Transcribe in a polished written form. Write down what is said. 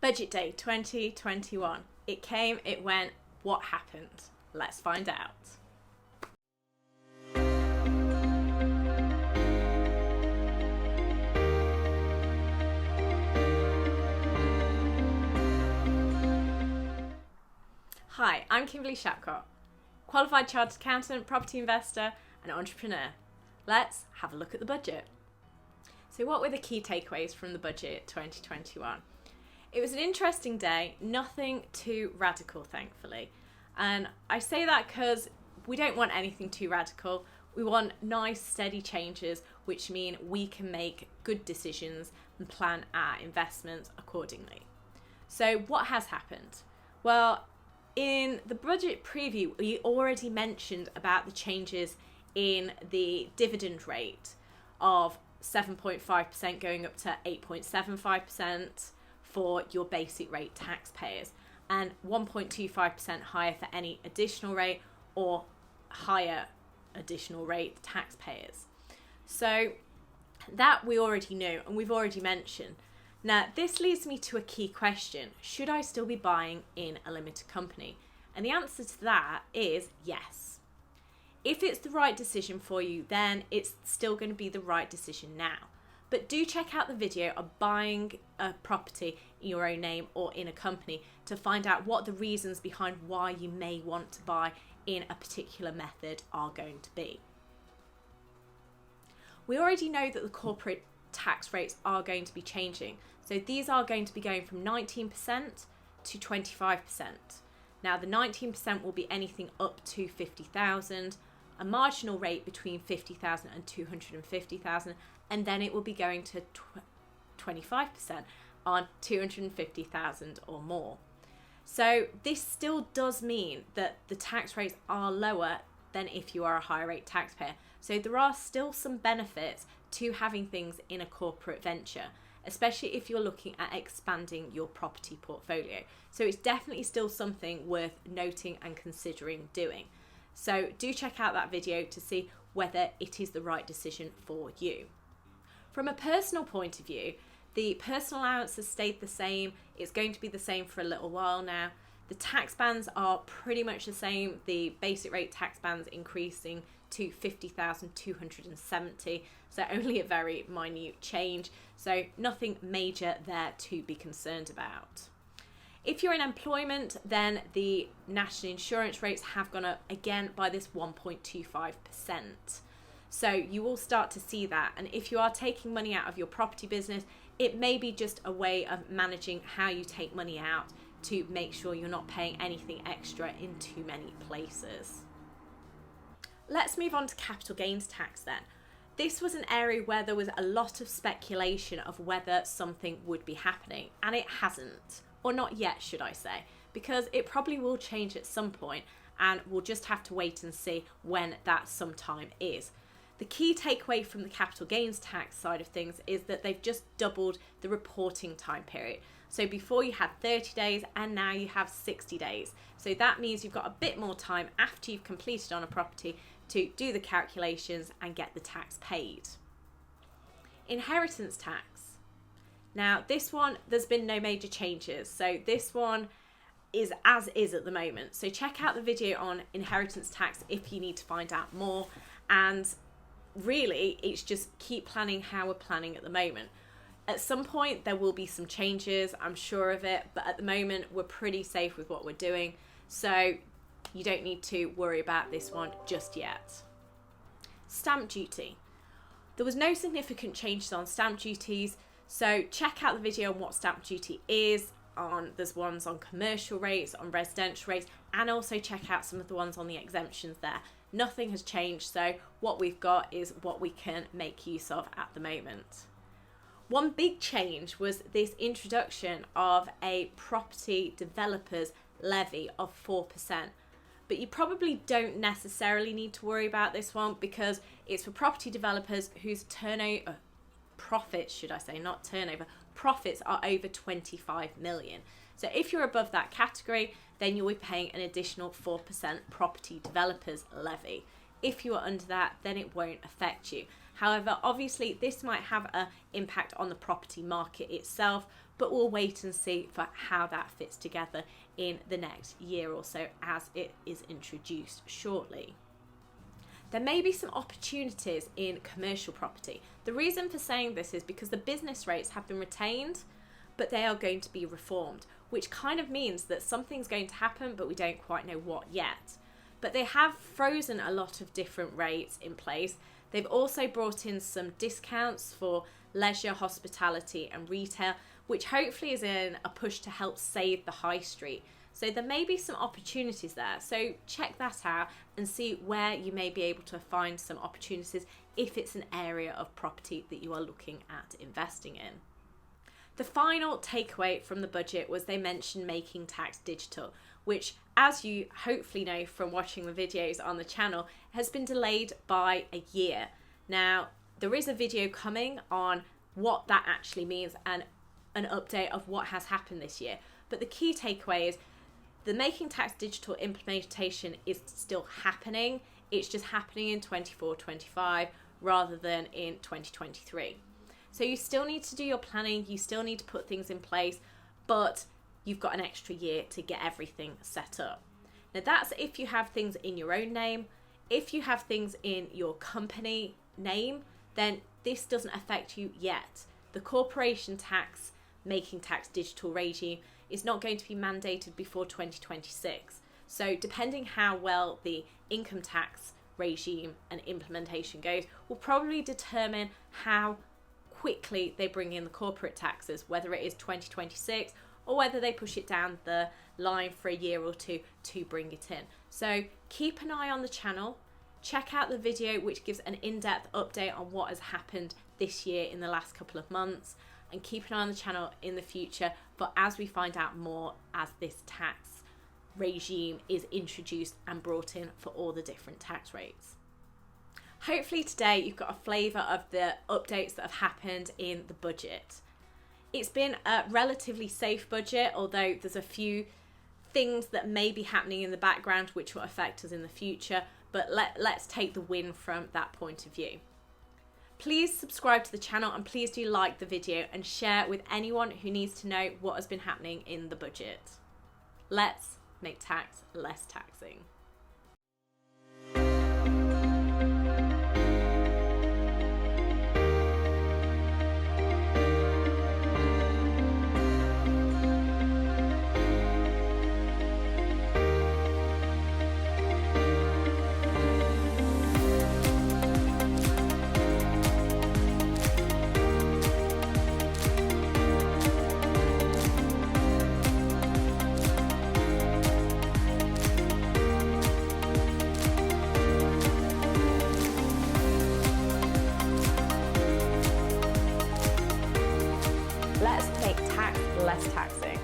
Budget Day 2021. It came, it went. What happened? Let's find out. Hi, I'm Kimberly Shapcotts, qualified chartered accountant, property investor and entrepreneur. Let's have a look at the budget. So what were the key takeaways from the budget 2021? It was an interesting day, nothing too radical, thankfully. And I say that because we don't want anything too radical. We want nice, steady changes, which mean we can make good decisions and plan our investments accordingly. So what has happened? Well, in the budget preview, we already mentioned about the changes in the dividend rate of 7.5% going up to 8.75% for your basic rate taxpayers and 1.25% higher for any additional rate or higher additional rate taxpayers. So that we already knew and we've already mentioned. Now, this leads me to a key question. Should I still be buying in a limited company? And the answer to that is yes. If it's the right decision for you, then it's still going to be the right decision now. But do check out the video of buying a property in your own name or in a company to find out what the reasons behind why you may want to buy in a particular method are going to be. We already know that the corporate tax rates are going to be changing. So these are going to be going from 19% to 25%. Now the 19% will be anything up to 50,000, a marginal rate between 50,000 and 250,000, and then it will be going to 25% on 250,000 or more. So this still does mean that the tax rates are lower than if you are a higher rate taxpayer. So there are still some benefits to having things in a corporate venture, especially if you're looking at expanding your property portfolio. So it's definitely still something worth noting and considering doing. So do check out that video to see whether it is the right decision for you. From a personal point of view, the personal allowance has stayed the same. It's going to be the same for a little while now. The tax bands are pretty much the same. The basic rate tax bands increasing to 50,270. So only a very minute change. So nothing major there to be concerned about. If you're in employment, then the national insurance rates have gone up again by this 1.25%. So you will start to see that. And if you are taking money out of your property business, it may be just a way of managing how you take money out to make sure you're not paying anything extra in too many places. Let's move on to capital gains tax then. This was an area where there was a lot of speculation of whether something would be happening, and it hasn't, or not yet, should I say, because it probably will change at some point, and we'll just have to wait and see when that sometime is. The key takeaway from the capital gains tax side of things is that they've just doubled the reporting time period. So before you had 30 days and now you have 60 days. So that means you've got a bit more time after you've completed on a property to do the calculations and get the tax paid. Inheritance tax. Now this one, there's been no major changes. So this one is as is at the moment. So check out the video on inheritance tax if you need to find out more. And really, it's just keep planning how we're planning at the moment. At some point, there will be some changes, I'm sure of it, but at the moment, we're pretty safe with what we're doing. So you don't need to worry about this one just yet. Stamp duty. There was no significant changes on stamp duties, so check out the video on what stamp duty is. There's ones on commercial rates, on residential rates, and also check out some of the ones on the exemptions there. Nothing has changed, so what we've got is what we can make use of at the moment. One big change was this introduction of a property developers levy of 4%. But you probably don't necessarily need to worry about this one because it's for property developers whose profits are over 25 million. So if you're above that category, then you'll be paying an additional 4% property developers levy. If you are under that, then it won't affect you. However, obviously this might have an impact on the property market itself, but we'll wait and see for how that fits together in the next year or so as it is introduced shortly. There may be some opportunities in commercial property. The reason for saying this is because the business rates have been retained, but they are going to be reformed, which kind of means that something's going to happen, but we don't quite know what yet. But they have frozen a lot of different rates in place. They've also brought in some discounts for leisure, hospitality and retail, which hopefully is in a push to help save the high street. So there may be some opportunities there. So check that out and see where you may be able to find some opportunities if it's an area of property that you are looking at investing in. The final takeaway from the budget was they mentioned making tax digital, which, as you hopefully know from watching the videos on the channel, has been delayed by a year. Now, there is a video coming on what that actually means and an update of what has happened this year. But the key takeaway is the Making Tax Digital implementation is still happening. It's just happening in 24-25 rather than in 2023. So you still need to do your planning, you still need to put things in place, but you've got an extra year to get everything set up. Now that's if you have things in your own name. If you have things in your company name, then this doesn't affect you yet. The corporation tax, Making Tax Digital regime is not going to be mandated before 2026. So depending how well the income tax regime and implementation goes will probably determine how quickly they bring in the corporate taxes, whether it is 2026 or whether they push it down the line for a year or two to bring it in. So keep an eye on the channel. Check out the video which gives an in-depth update on what has happened this year in the last couple of months, and keep an eye on the channel in the future for as we find out more as this tax regime is introduced and brought in for all the different tax rates. Hopefully today you've got a flavour of the updates that have happened in the budget. It's been a relatively safe budget, although there's a few things that may be happening in the background which will affect us in the future, but let's take the win from that point of view. Please subscribe to the channel and please do like the video and share with anyone who needs to know what has been happening in the budget. Let's make tax less taxing. Let's make tax less taxing.